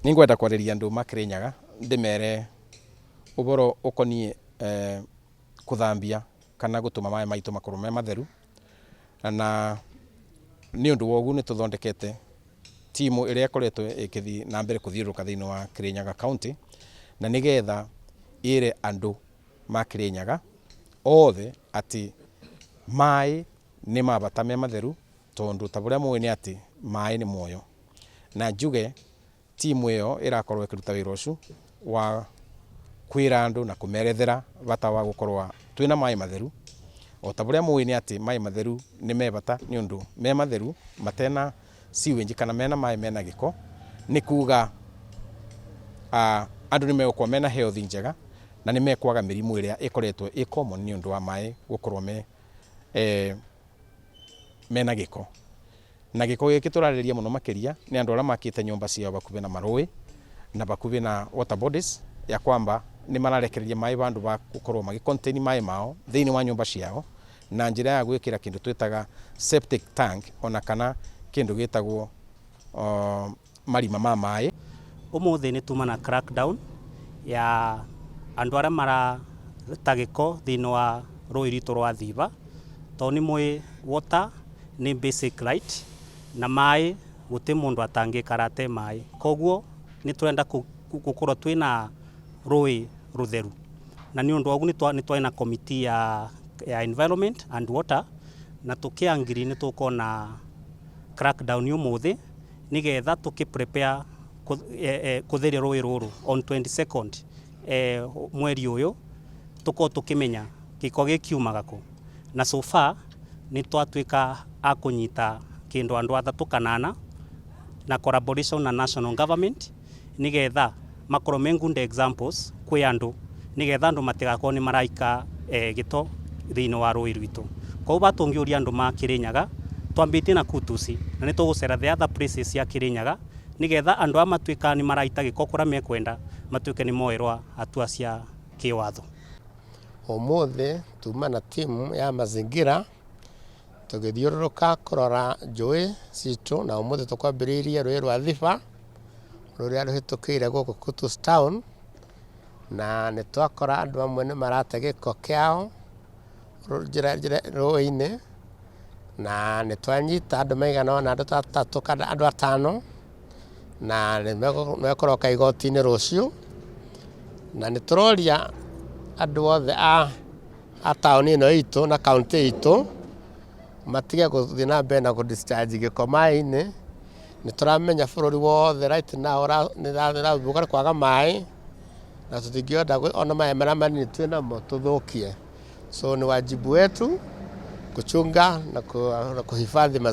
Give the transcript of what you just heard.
Ningwenda kwariria andu Kirinyaga ndimere uboro ukonie kuthambia kana gutuma mai maitu makorwo me matheru, na ni undu wogu ni tuthondekete timu iria ikoretwo ikithii na mbere kuthiuruka thiini wa Kirinyaga County, na nigetha ire andu ma Kirinyaga othe ati mai ni mabata me matheru, tondu ta buria muwi ni ati mai ni muoyo. Na njuge timu iyo irakorwo ikiruta wira ucio wa kwira andu na kumerethera bata wa gukorwa twina mai matheru. O ta buria muwi ni ati mai matheru ni me bata ni undu me matheru matena sewage kana mena mai mena giko, ni kuga andu ni megukwa mena health njega na ni mekwaga mirimu iria ikoretwo i common ni undu wa mai gukorwo mena giko. Na giko giki turariria muno makiria ni andu aria makite nyumba ciao bakuvi na marui na bakuvi na water bodies, ya kwamba ni mararekereria mai bandu ba gukorwo magi contain mai mao thiini wa nyumba ciao na njira ya gwikira kindu twitaga septic tank ona kana kindu gitagwo marima ma mai. Umuthi ni tumana crackdown ya andu aria marata giko thiini wa rui ritu rwa Thiba, to ni mwi water ni basic right na mai guti mundu atangikara ate mai, koguo ni turenda gukorwo twina rui rutheru, na ni undu ogu ni twaina committee ya environment and water, na tukiangiri ni tukona crackdown umuthi nigetha tukiprepare kutheria rui ruru on 22nd mweri uyu tuko tukimenya giko gikiumaga ku, na so far ni twatwika akunyita kindu andu 3 kana 4 na collaboration na national government nigetha makorwo me good examples kwi andu, nigetha andu matigakorwo ni maraika gito thiini wa rui rwitu. Koguo batungiuria andu ma Kirinyaga twambitie na Kutusi na ni tugucera the other places ya Kirinyaga nigetha andu a matwika ni maraita giko kuria mekwenda matwike ni moerwa hatua cia kiwatho. Umuthi tuma na timu ya mazingira tugithiururuka kurora njui citu, na umuthi tukwambiriria rui rwa Thiba ruria ruhitukire guku Kutus town, na ni twakora andu amwe ni marate giko kiao rui-ini, na ni twanyita andu maigana ona andu 3 kana andu 5 na ni mekoroka igoti-ini rucio, na ni turoria andu othe a tauni ino itu na county itu matige guthii na mbere na kudischarge giko mai-ini. Ni turamenya bururi wothe right now ni rathumbũka kwaga mai, na tutingionda ona mai maria manini twinamo tuthukie. So ni wajibu wetu kuchunga na kuhifadhi